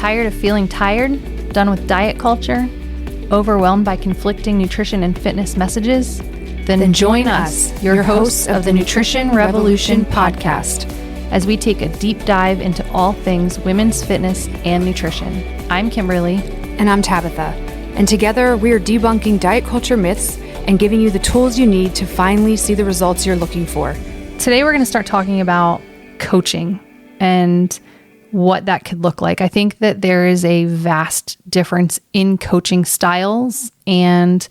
Tired of feeling tired? Done with diet culture? Overwhelmed by conflicting nutrition and fitness messages? Then join us, your hosts of the Nutrition Revolution podcast, as we take a deep dive into all things women's fitness and nutrition. I'm Kimberly. And I'm Tabitha. And together we are debunking diet culture myths and giving you the tools you need to finally see the results you're looking for. Today we're going to start talking about coaching and what that could look like. I think that there is a vast difference in coaching styles and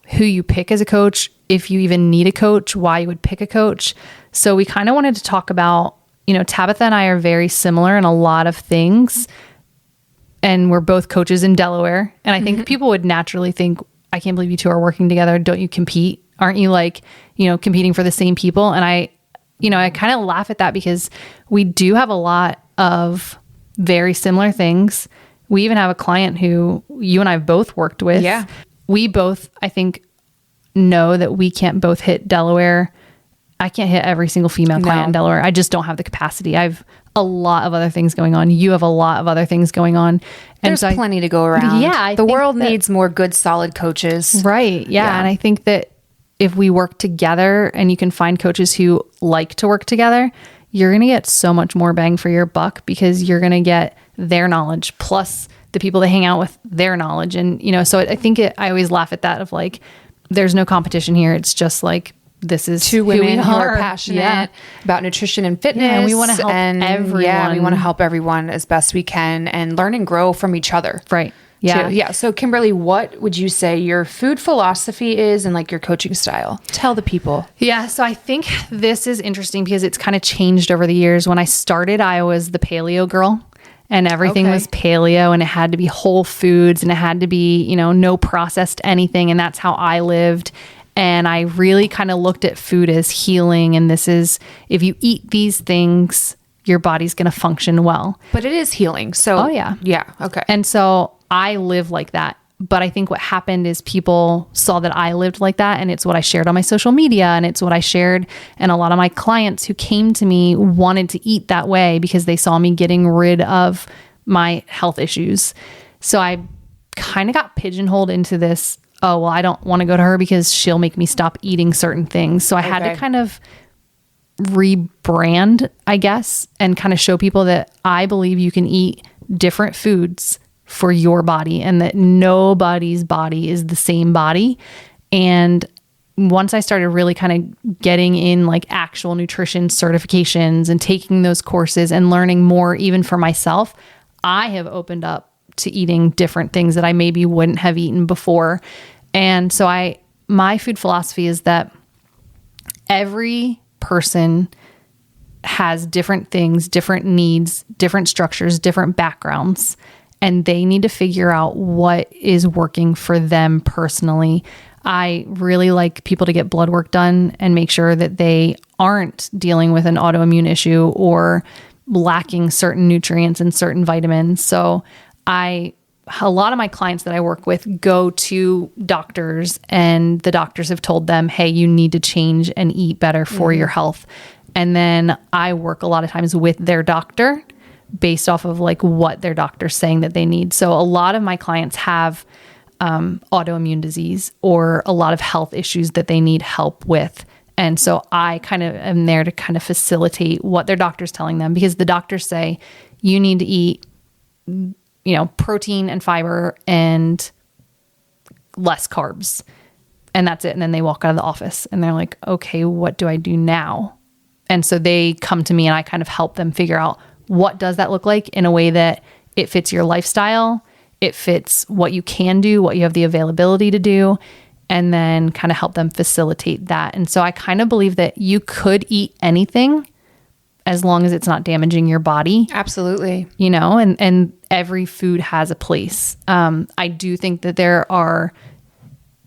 who you pick as a coach, if you even need a coach, why you would pick a coach. So we kind of wanted to talk about, Tabitha and I are very similar in a lot of things, and we're both coaches in Delaware. And I think people would naturally think, I can't believe you two are working together. Don't you compete? Aren't you competing for the same people? And I kind of laugh at that because we do have a lot of very similar things. We even have a client who you and I have both worked with. Yeah. We both, I think, know that we can't both hit Delaware. I can't hit every single female client in Delaware. I just don't have the capacity. I have a lot of other things going on. You have a lot of other things going on. And there's plenty to go around. Yeah. The world needs more good, solid coaches. Right. Yeah. And I think that if we work together and you can find coaches who like to work together, you're going to get so much more bang for your buck because you're going to get their knowledge plus the people that hang out with their knowledge. And, so I think I always laugh at that of like, there's no competition here. It's just like, this is two women who are passionate about nutrition and fitness. Yeah, and we want to help everyone. Yeah, we want to help everyone as best we can and learn and grow from each other. Right. Yeah. Too. Yeah. So Kimberly, what would you say your food philosophy is and like your coaching style? Tell the people. Yeah. So I think this is interesting because it's kind of changed over the years. When I started, I was the paleo girl and everything was paleo and it had to be whole foods and it had to be, no processed anything. And that's how I lived. And I really kind of looked at food as healing. And this is, if you eat these things, your body's going to function well. But it is healing. So, oh yeah. Yeah. Okay. And so I live like that. But I think what happened is people saw that I lived like that. And it's what I shared on my social media. And it's what I shared. And a lot of my clients who came to me wanted to eat that way because they saw me getting rid of my health issues. So I kind of got pigeonholed into this, oh, well, I don't want to go to her because she'll make me stop eating certain things. So I had to kind of rebrand, I guess, and kind of show people that I believe you can eat different foods for your body and that nobody's body is the same body. And once I started really kind of getting in like actual nutrition certifications and taking those courses and learning more even for myself, I have opened up to eating different things that I maybe wouldn't have eaten before. And so my food philosophy is that every person has different things, different needs, different structures, different backgrounds, and they need to figure out what is working for them personally. I really like people to get blood work done and make sure that they aren't dealing with an autoimmune issue or lacking certain nutrients and certain vitamins. So a lot of my clients that I work with go to doctors and the doctors have told them, hey, you need to change and eat better for your health. And then I work a lot of times with their doctor based off of like what their doctor's saying that they need. So a lot of my clients have autoimmune disease or a lot of health issues that they need help with. And so I kind of am there to kind of facilitate what their doctor's telling them because the doctors say you need to eat protein and fiber and less carbs. And that's it. And then they walk out of the office and they're like, okay, what do I do now? And so they come to me and I kind of help them figure out what does that look like in a way that it fits your lifestyle. It fits what you can do, what you have the availability to do, and then kind of help them facilitate that. And so I kind of believe that you could eat anything as long as it's not damaging your body. Absolutely. And every food has a place. I do think that there are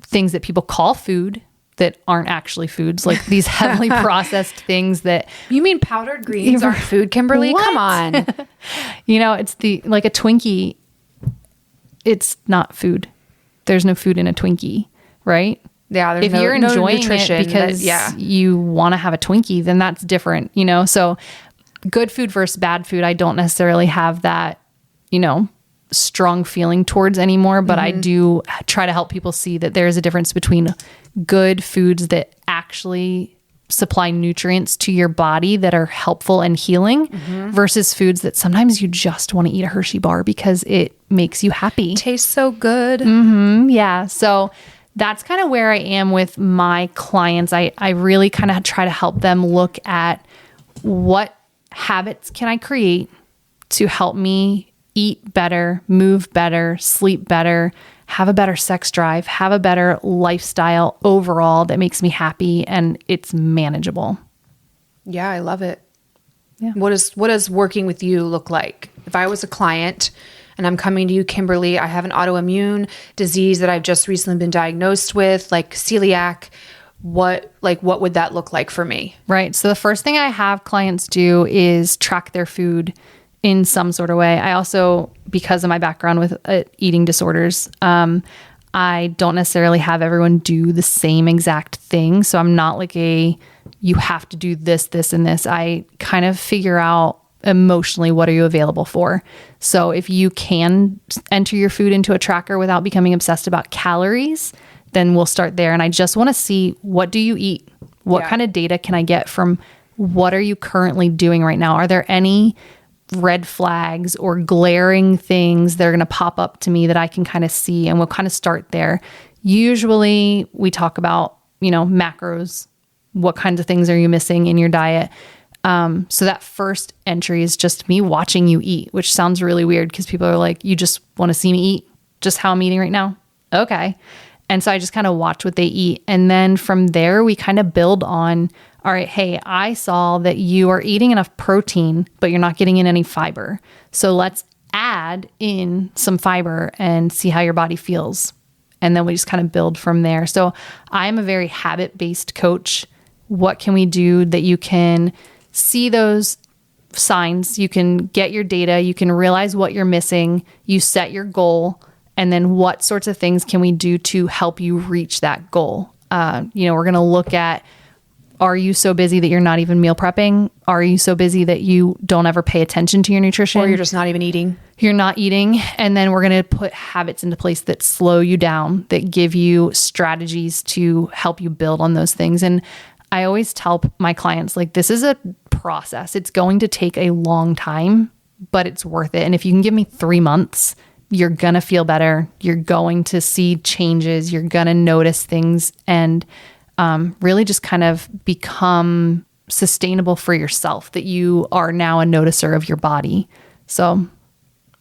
things that people call food that aren't actually foods, like these heavily processed things that... You mean powdered greens aren't food, Kimberly? What? Come on. It's like a Twinkie. It's not food. There's no food in a Twinkie, right? Yeah, there's if you're enjoying nutrition it because you want to have a Twinkie, then that's different, So good food versus bad food, I don't necessarily have that, strong feeling towards anymore, but I do try to help people see that there is a difference between good foods that actually supply nutrients to your body that are helpful and healing versus foods that sometimes you just want to eat a Hershey bar because it makes you happy. Tastes so good. Yeah. So that's kind of where I am with my clients. I really kind of try to help them look at what habits can I create to help me eat better, move better, sleep better, have a better sex drive, have a better lifestyle overall that makes me happy and it's manageable. Yeah, I love it. Yeah. What does working with you look like? If I was a client and I'm coming to you, Kimberly, I have an autoimmune disease that I've just recently been diagnosed with, like celiac, what would that look like for me? Right. So the first thing I have clients do is track their food in some sort of way. I also, because of my background with eating disorders, I don't necessarily have everyone do the same exact thing. So I'm not like you have to do this, this, and this. I kind of figure out emotionally what are you available for. So if you can enter your food into a tracker without becoming obsessed about calories, then we'll start there. And I just want to see, what do you eat? What kind of data can I get from what are you currently doing right now? Are there any red flags or glaring things that are going to pop up to me that I can kind of see? And we'll kind of start there. Usually we talk about, macros. What kinds of things are you missing in your diet? So that first entry is just me watching you eat, which sounds really weird because people are like, you just want to see me eat just how I'm eating right now? Okay. And so I just kind of watch what they eat. And then from there, we kind of build on, all right, hey, I saw that you are eating enough protein, but you're not getting in any fiber. So let's add in some fiber and see how your body feels. And then we just kind of build from there. So I'm a very habit-based coach. What can we do that you can see those signs? You can get your data. You can realize what you're missing. You set your goal. And then what sorts of things can we do to help you reach that goal? We're going to look at, are you so busy that you're not even meal prepping? Are you so busy that you don't ever pay attention to your nutrition? Or you're just not even eating? You're not eating. And then we're going to put habits into place that slow you down, that give you strategies to help you build on those things. And I always tell my clients, like, this is a process. It's going to take a long time, but it's worth it. And if you can give me 3 months, you're going to feel better. You're going to see changes. You're going to notice things and really just kind of become sustainable for yourself, that you are now a noticer of your body. So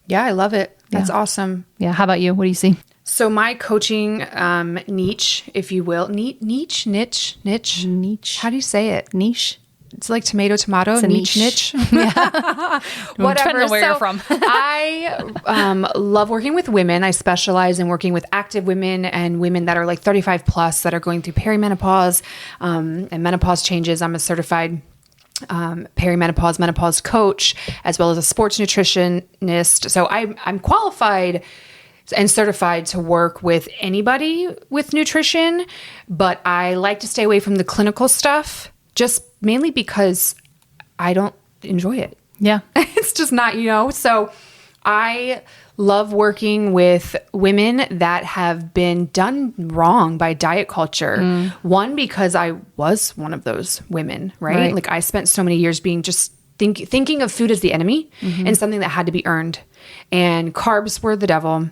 yeah, I love it. That's awesome. Yeah. How about you? What do you see? So my coaching niche, if you will, niche. How do you say it? Niche. It's like tomato. It's a niche. Yeah. Whatever. Depends on where you're from. I love working with women. I specialize in working with active women and women that are like 35 plus that are going through perimenopause and menopause changes. I'm a certified perimenopause, menopause coach, as well as a sports nutritionist. So I'm qualified and certified to work with anybody with nutrition, but I like to stay away from the clinical stuff, just mainly because I don't enjoy it. Yeah. It's just not, so I love working with women that have been done wrong by diet culture. One, because I was one of those women, right? Like I spent so many years being just thinking of food as the enemy and something that had to be earned. And carbs were the devil.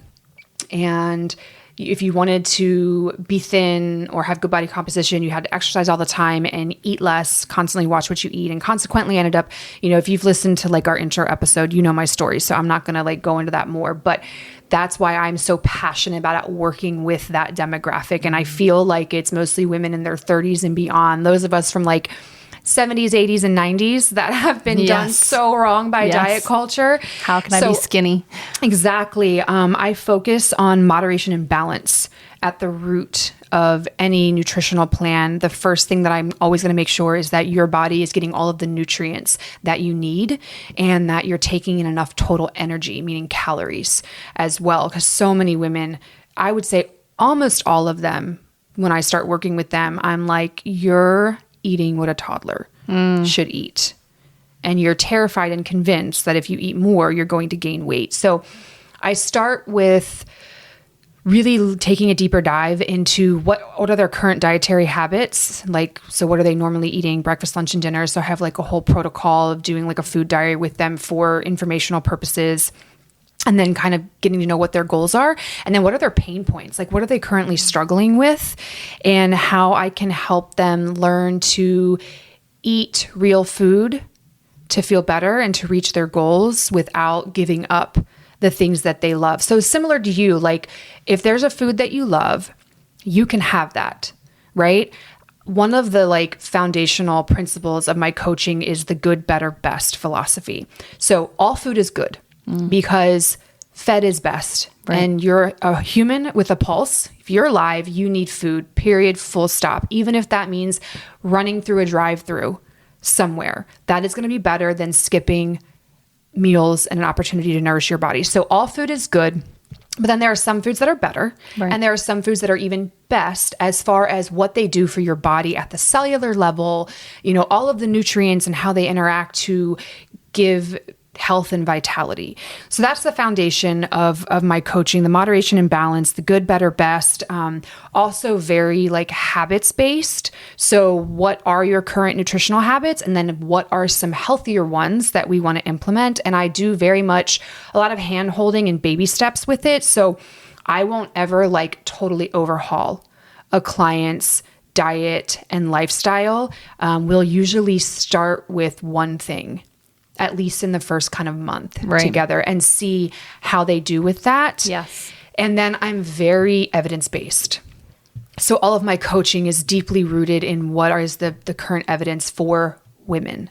And if you wanted to be thin or have good body composition, you had to exercise all the time and eat less, constantly watch what you eat. And consequently ended up, if you've listened to like our intro episode, you know my story. So I'm not going to like go into that more, but that's why I'm so passionate about working with that demographic. And I feel like it's mostly women in their 30s and beyond. Those of us from like 70s, 80s, and 90s that have been done so wrong by diet culture. How can I be skinny? Exactly. I focus on moderation and balance at the root of any nutritional plan. The first thing that I'm always going to make sure is that your body is getting all of the nutrients that you need and that you're taking in enough total energy, meaning calories as well. Because so many women, I would say almost all of them, when I start working with them, I'm like, you're eating what a toddler should eat. And you're terrified and convinced that if you eat more, you're going to gain weight. So I start with really taking a deeper dive into what are their current dietary habits. Like, so what are they normally eating, breakfast, lunch, and dinner? So I have like a whole protocol of doing like a food diary with them for informational purposes. And then kind of getting to know what their goals are. And then what are their pain points? Like, what are they currently struggling with? And how I can help them learn to eat real food to feel better and to reach their goals without giving up the things that they love. So similar to you, like if there's a food that you love, you can have that, right? One of the like foundational principles of my coaching is the good, better, best philosophy. So all food is good because fed is best. Right. And you're a human with a pulse. If you're alive, you need food, period, full stop. Even if that means running through a drive-through somewhere, that is going to be better than skipping meals and an opportunity to nourish your body. So all food is good, but then there are some foods that are better. Right. And there are some foods that are even best as far as what they do for your body at the cellular level, you know, all of the nutrients and how they interact to give health and vitality. So that's the foundation of my coaching, the moderation and balance, the good, better, best, also very like habits based. So what are your current nutritional habits? And then what are some healthier ones that we want to implement? And I do very much a lot of hand holding and baby steps with it. So I won't ever like totally overhaul a client's diet and lifestyle. We'll usually start with one thing, at least in the first kind of month together, and see how they do with that. Yes. And then I'm very evidence-based. So all of my coaching is deeply rooted in what is the current evidence for women.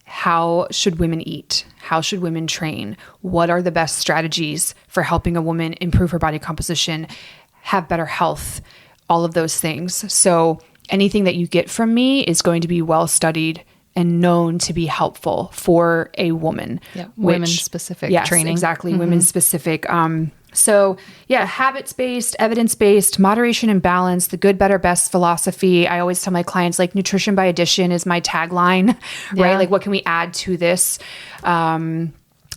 How should women eat? How should women train? What are the best strategies for helping a woman improve her body composition, have better health, all of those things. So anything that you get from me is going to be well-studied and known to be helpful for a woman. Yeah, women-specific training. Yes, exactly, women-specific. So yeah, habits-based, evidence-based, moderation and balance, the good, better, best philosophy. I always tell my clients, like, nutrition by addition is my tagline, right? Yeah. Like, what can we add to this?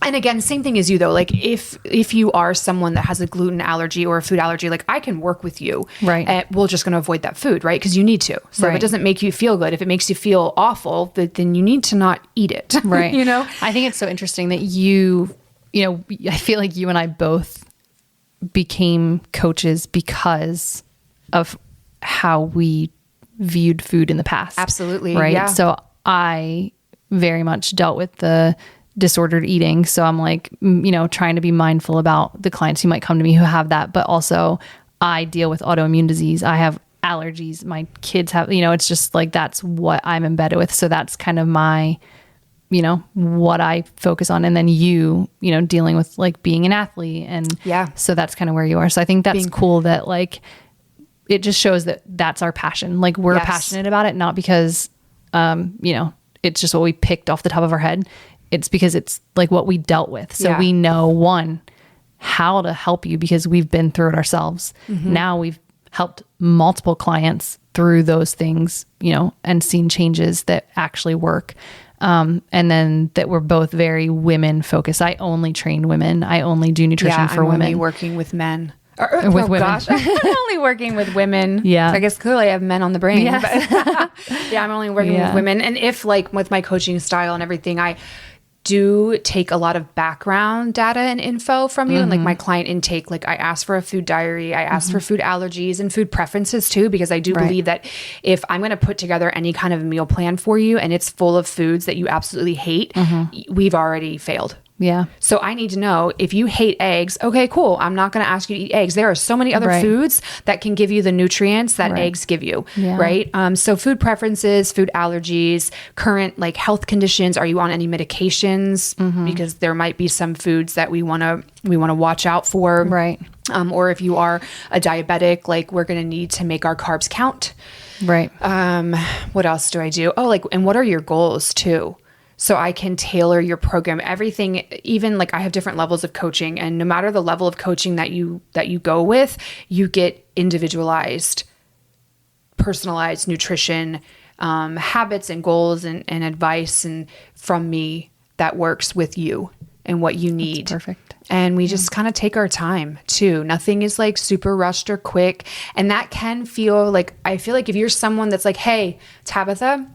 And again, same thing as you though. Like if you are someone that has a gluten allergy or a food allergy, like I can work with you. Right. And we're just going to avoid that food, right? Because you need to. So if it doesn't make you feel good, if it makes you feel awful, then you need to not eat it. Right. You know? I think it's so interesting that you know, I feel like you and I both became coaches because of how we viewed food in the past. Absolutely. Right. Yeah. So I very much dealt with the disordered eating. So I'm like, you know, trying to be mindful about the clients who might come to me who have that, but also I deal with autoimmune disease. I have allergies. My kids have, you know, it's just like, that's what I'm embedded with. So that's kind of my, you know, what I focus on. And then you know, dealing with like being an athlete. And so that's kind of where you are. So I think that's cool that like, it just shows that that's our passion. Like we're passionate about it, not because, you know, it's just what we picked off the top of our head. It's because it's like what we dealt with. So we know, one, how to help you because we've been through it ourselves. Mm-hmm. Now we've helped multiple clients through those things, you know, and seen changes that actually work. And then that we're both very women focused. I only train women. I only do nutrition for women. I'm only working with men. With women. Gosh, I'm only working with women. Yeah. So I guess clearly I have men on the brain. Yes. But I'm only working with women. And if like with my coaching style and everything, I do take a lot of background data and info from you. And like my client intake, like I ask for a food diary, I ask for food allergies and food preferences too, because I do believe that if I'm going to put together any kind of meal plan for you and it's full of foods that you absolutely hate, we've already failed. Yeah. So I need to know if you hate eggs, okay, cool. I'm not going to ask you to eat eggs. There are so many other foods that can give you the nutrients that eggs give you, right? So food preferences, food allergies, current like health conditions. Are you on any medications? Because there might be some foods that we want to watch out for. Right. Or if you are a diabetic, like we're going to need to make our carbs count. Right. What else do I do? Oh, like, and what are your goals too? So I can tailor your program, everything, even like I have different levels of coaching, and no matter the level of coaching that you go with, you get individualized, personalized nutrition, habits and goals and advice and from me that works with you and what you need. That's perfect. And we just kind of take our time too. Nothing is like super rushed or quick. And that can feel like, I feel like if you're someone that's like, hey, Tabitha,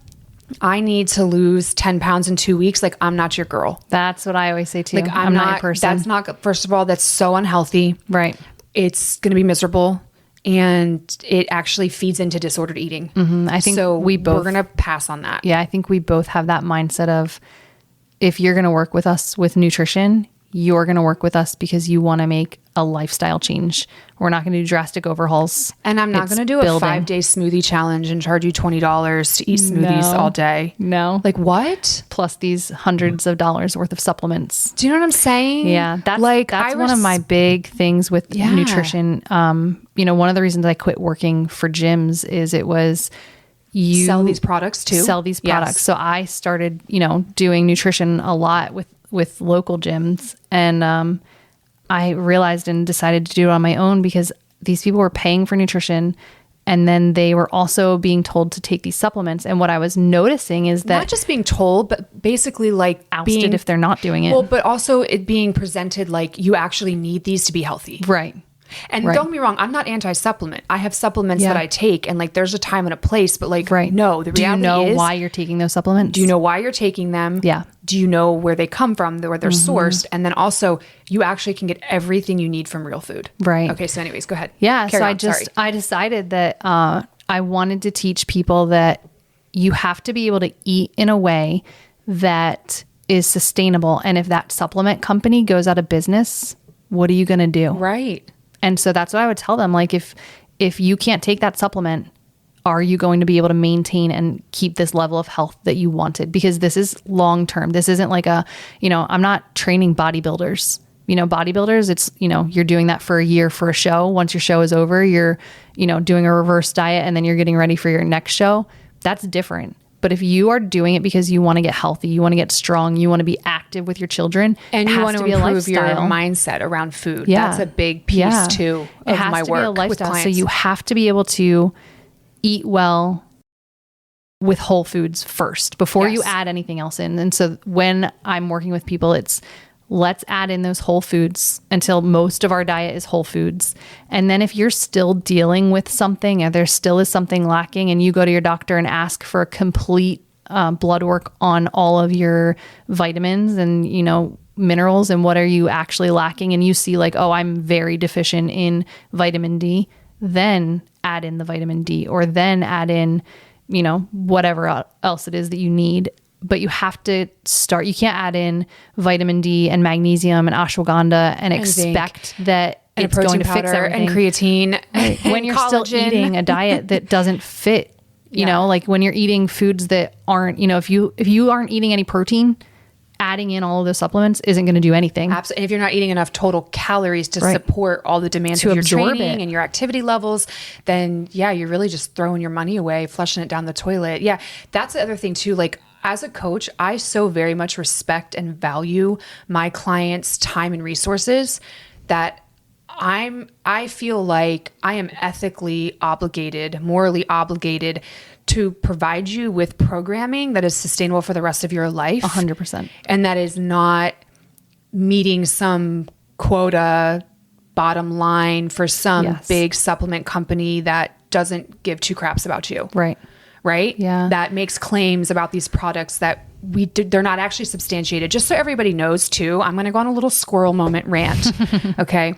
I need to lose 10 pounds in 2 weeks. Like, I'm not your girl. That's what I always say too. Like, I'm not your person. That's not, first of all, that's so unhealthy. Right. It's going to be miserable. And it actually feeds into disordered eating. I think so we're going to pass on that. Yeah. I think we both have that mindset of, if you're going to work with us with nutrition, you're going to work with us because you want to make a lifestyle change. We're not going to do drastic overhauls. And I'm not going to do a 5-day smoothie challenge and charge you $20 to eat smoothies all day. No. Like, what? Plus these hundreds of dollars worth of supplements. Do you know what I'm saying? Yeah. That's one of my big things with nutrition. One of the reasons I quit working for gyms is it was, you sell these products too. Yes. So I started, doing nutrition a lot with local gyms, and I realized and decided to do it on my own because these people were paying for nutrition, and then they were also being told to take these supplements. And what I was noticing is that not just being told, but basically like ousted if they're not doing it. Well, but also it being presented like you actually need these to be healthy. Right. And don't get me wrong, I'm not anti-supplement. I have supplements that I take, and like there's a time and a place, but like, no, the reality is, do you know why you're taking those supplements? Do you know why you're taking them? Yeah. Do you know where they come from, where they're sourced? And then also you actually can get everything you need from real food. Right. Okay. So anyways, go ahead. Yeah. I decided that I wanted to teach people that you have to be able to eat in a way that is sustainable. And if that supplement company goes out of business, what are you going to do? Right. And so that's what I would tell them. Like, if you can't take that supplement, are you going to be able to maintain and keep this level of health that you wanted? Because this is long term. This isn't like I'm not training bodybuilders. Bodybuilders, it's, you're doing that for a year for a show. Once your show is over, you're, doing a reverse diet and then you're getting ready for your next show. That's different. But if you are doing it because you want to get healthy, you want to get strong, you want to be active with your children, and you want to improve your mindset around food. Yeah. That's a big piece too of my work. It has to be a lifestyle. So you have to be able to eat well with whole foods first before you add anything else in. And so when I'm working with people, it's let's add in those whole foods until most of our diet is whole foods. And then if you're still dealing with something and there still is something lacking, and you go to your doctor and ask for a complete blood work on all of your vitamins and, minerals and what are you actually lacking, and you see like, oh, I'm very deficient in vitamin D, then add in the vitamin D, or then add in, whatever else it is that you need. But you have to start, you can't add in vitamin D and magnesium and ashwagandha and expect that it's going to fix everything. And creatine. Right. When you're still eating a diet that doesn't fit, like when you're eating foods that aren't, if you aren't eating any protein, adding in all of those supplements isn't going to do anything. Absolutely. And if you're not eating enough total calories to support all the demands of your training and your activity levels, then you're really just throwing your money away, flushing it down the toilet. Yeah. That's the other thing too. Like, as a coach, I so very much respect and value my clients' time and resources that I feel like I am ethically obligated, morally obligated to provide you with programming that is sustainable for the rest of your life. 100%. And that is not meeting some quota bottom line for some big supplement company that doesn't give two craps about you. Right? Yeah. That makes claims about these products that they're not actually substantiated. Just so everybody knows too, I'm going to go on a little squirrel moment rant. Okay.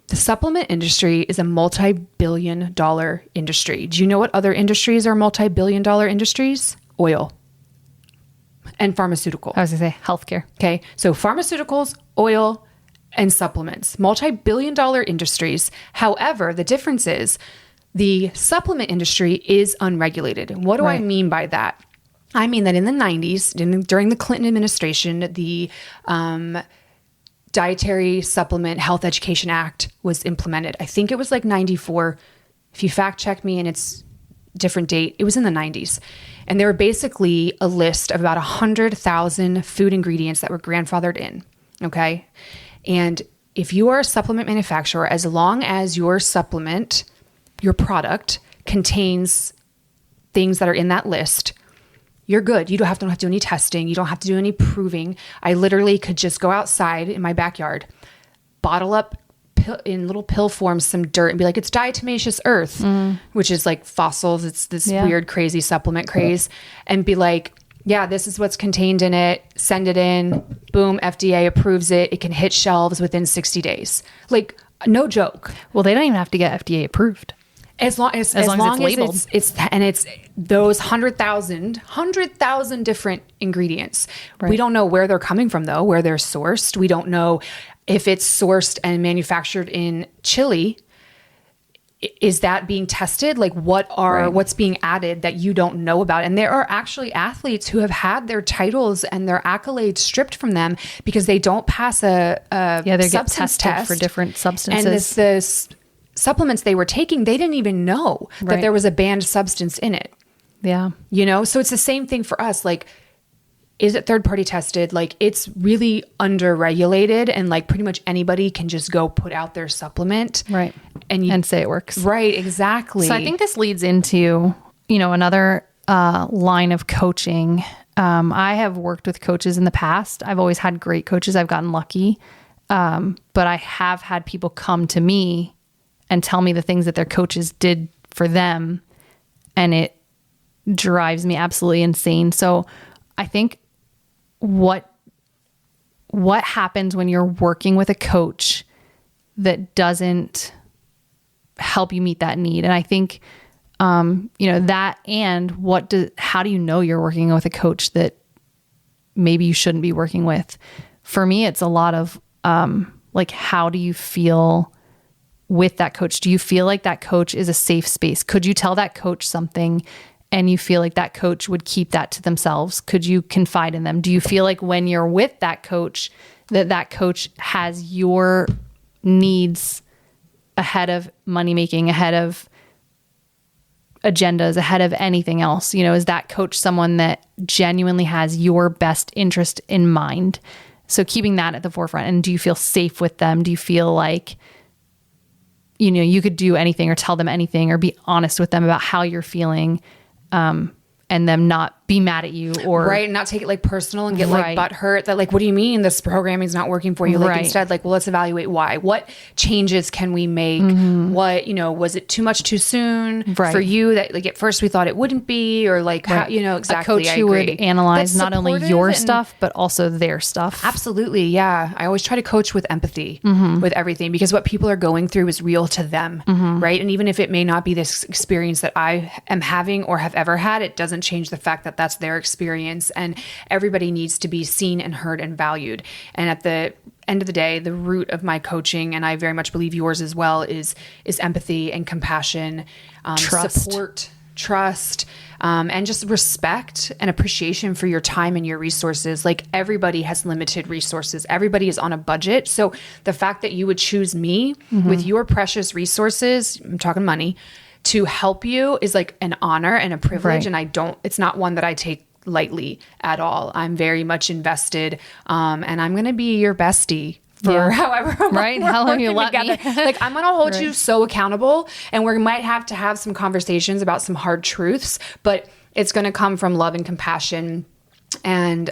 The supplement industry is a multi-billion-dollar industry. Do you know what other industries are multi-billion-dollar industries? Oil and pharmaceutical. I was going to say healthcare. Okay. So pharmaceuticals, oil, and supplements, multi-billion-dollar industries. However, the difference is the supplement industry is unregulated. And what do I mean by that? I mean that in the 90s, during the Clinton administration, the Dietary Supplement Health Education Act was implemented. I think it was like 94. If you fact check me and it's different date, it was in the 90s. And there were basically a list of about 100,000 food ingredients that were grandfathered in. Okay. And if you are a supplement manufacturer, as long as your supplement, your product contains things that are in that list, you're good. You don't have to do any testing. You don't have to do any proving. I literally could just go outside in my backyard, bottle up in little pill form some dirt and be like, it's diatomaceous earth, which is like fossils. It's this weird, crazy supplement craze, and be like, yeah, this is what's contained in it. Send it in. Boom. FDA approves it. It can hit shelves within 60 days. Like, no joke. Well, they don't even have to get FDA approved. As long as it's labeled. It's those 100,000 different ingredients. Right. We don't know where they're coming from though, where they're sourced. We don't know if it's sourced and manufactured in Chile. Is that being tested? Like what's being added that you don't know about? And there are actually athletes who have had their titles and their accolades stripped from them because they don't pass a they get tested test for different substances. And this supplements they were taking, they didn't even know that there was a banned substance in it. Yeah. So it's the same thing for us. Like, is it third-party tested? Like, it's really under-regulated, and like pretty much anybody can just go put out their supplement. Right. And say it works. Right, exactly. So I think this leads into, another line of coaching. I have worked with coaches in the past. I've always had great coaches. I've gotten lucky. But I have had people come to me and tell me the things that their coaches did for them. And it drives me absolutely insane. So I think what happens when you're working with a coach that doesn't help you meet that need? And I think, that, and how do you know you're working with a coach that maybe you shouldn't be working with? For me, it's a lot of, how do you feel with that coach? Do you feel like that coach is a safe space? Could you tell that coach something and you feel like that coach would keep that to themselves? Could you confide in them? Do you feel like when you're with that coach has your needs ahead of money making, ahead of agendas, ahead of anything else? Is that coach someone that genuinely has your best interest in mind? So keeping that at the forefront. And do you feel safe with them? Do you feel like you could do anything or tell them anything or be honest with them about how you're feeling, and them not be mad at you or not take it like personal and get like butt hurt that like, what do you mean this programming is not working for you? Like instead, like, well, let's evaluate why. What changes can we make? What, was it too much too soon for you that like at first we thought it wouldn't be, or like how, exactly. A coach who would analyze not only your stuff, but also their stuff. Absolutely. Yeah. I always try to coach with empathy with everything, because what people are going through is real to them. Right. And even if it may not be this experience that I am having or have ever had, it doesn't change the fact that that's their experience, and everybody needs to be seen and heard and valued. And at the end of the day, the root of my coaching, and I very much believe yours as well, is empathy and compassion, support, trust, and just respect and appreciation for your time and your resources. Like, everybody has limited resources. Everybody is on a budget. So the fact that you would choose me with your precious resources, I'm talking money, to help you is like an honor and a privilege. And it's not one that I take lightly at all. I'm very much invested. And I'm going to be your bestie for however long how long you let me. Like, I'm going to hold you so accountable, and we might have to have some conversations about some hard truths, but it's going to come from love and compassion. And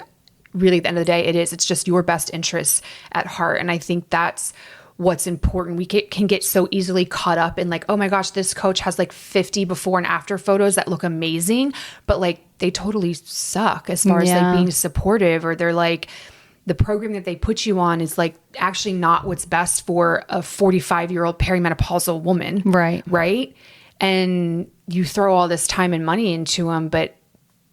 really at the end of the day, it's just your best interests at heart. And I think that's what's important. We can get so easily caught up in like, oh my gosh, this coach has like 50 before and after photos that look amazing, but like they totally suck as far as like being supportive, or they're like, the program that they put you on is like actually not what's best for a 45-year-old perimenopausal woman. Right. And you throw all this time and money into them, but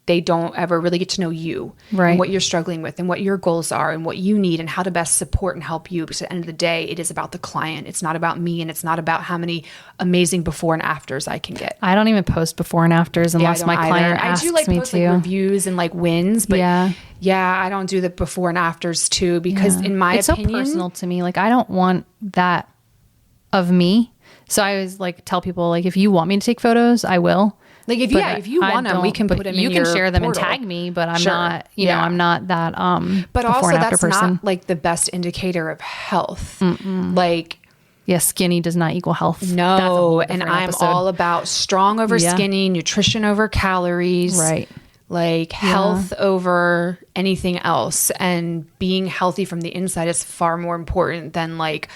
they don't ever really get to know you and what you're struggling with and what your goals are and what you need and how to best support and help you. Because at the end of the day, it is about the client. It's not about me, and it's not about how many amazing before and afters I can get. I don't even post before and afters unless my client asks me to. I do like post like reviews and like wins, but I don't do the before and afters too, because in my opinion, it's so personal to me. Like, I don't want that of me. So I always like tell people, like, if you want me to take photos, I will. Like, if you want them, we can put them in your portal. You can share them and tag me, but I'm not, I'm not that but also that's person. Not like the best indicator of health. Like, skinny does not equal health. No, and I'm all about strong over skinny, nutrition over calories. Right. Like health over anything else, and being healthy from the inside is far more important than like,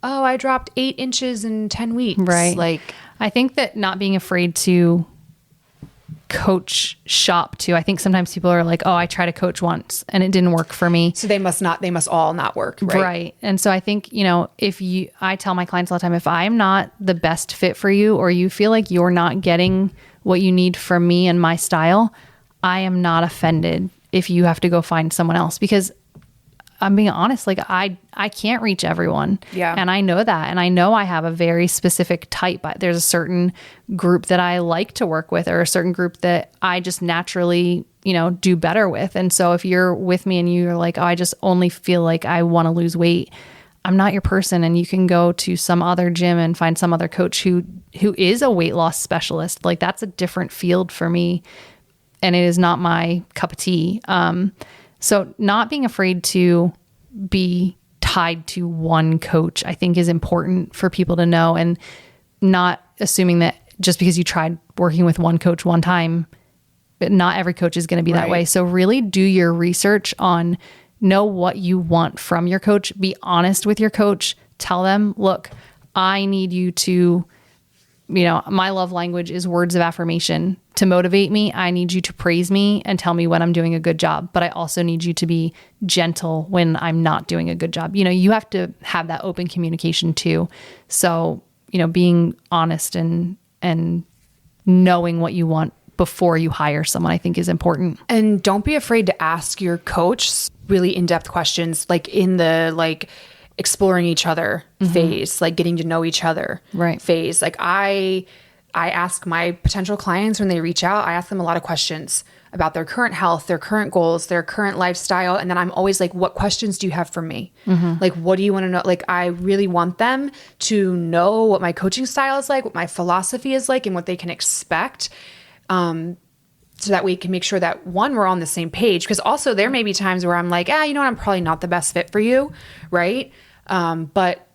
oh, I dropped 8 inches in 10 weeks. Right. Like, I think that not being afraid to coach shop too. I think sometimes people are like, oh, I tried to coach once and it didn't work for me. so they must all not work. Right. And so I think, I tell my clients all the time, if I'm not the best fit for you, or you feel like you're not getting what you need from me and my style, I am not offended if you have to go find someone else, because I'm being honest, like I can't reach everyone. Yeah. And I know that. And I know I have a very specific type. There's a certain group that I like to work with, or a certain group that I just naturally, do better with. And so if you're with me and you're like, oh, I just only feel like I want to lose weight, I'm not your person. And you can go to some other gym and find some other coach who is a weight loss specialist. Like that's a different field for me. And it is not my cup of tea. So not being afraid to be tied to one coach, I think is important for people to know, and not assuming that just because you tried working with one coach one time, but not every coach is going to be that way. So really do your research on, know what you want from your coach, be honest with your coach, tell them, look, I need you to, my love language is words of affirmation. To motivate me, I need you to praise me and tell me when I'm doing a good job. But I also need you to be gentle when I'm not doing a good job. You have to have that open communication too. So, being honest and knowing what you want before you hire someone, I think is important. And don't be afraid to ask your coach really in-depth questions, like in the exploring each other phase, like getting to know each other phase. Like I ask my potential clients when they reach out, I ask them a lot of questions about their current health, their current goals, their current lifestyle. And then I'm always like, what questions do you have for me? Like, what do you want to know? Like, I really want them to know what my coaching style is like, what my philosophy is like, and what they can expect. So that we can make sure that, one, we're on the same page. Because also there may be times where I'm like, I'm probably not the best fit for you. Right. But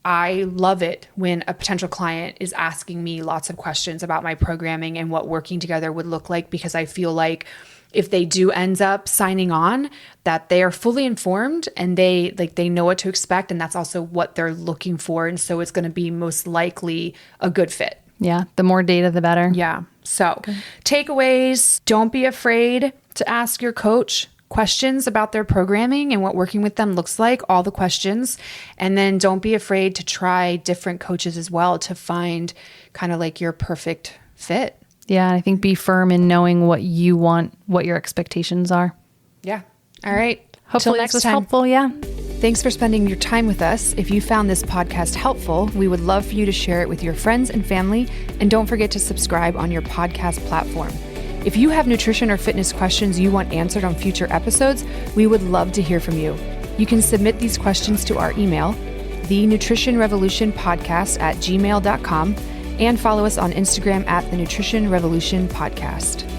I love it when a potential client is asking me lots of questions about my programming and what working together would look like, because I feel like if they do end up signing on, that they are fully informed and they know what to expect, and that's also what they're looking for. And so it's going to be most likely a good fit. Yeah. The more data, the better. Yeah. So takeaways, don't be afraid to ask your coach questions about their programming and what working with them looks like, all the questions. And then don't be afraid to try different coaches as well to find kind of like your perfect fit. Yeah. I think be firm in knowing what you want, what your expectations are. Yeah. All right. Hopefully this was helpful. Yeah. Thanks for spending your time with us. If you found this podcast helpful, we would love for you to share it with your friends and family. And don't forget to subscribe on your podcast platform. If you have nutrition or fitness questions you want answered on future episodes, we would love to hear from you. You can submit these questions to our email, thenutritionrevolutionpodcast@gmail.com, and follow us on Instagram @thenutritionrevolutionpodcast.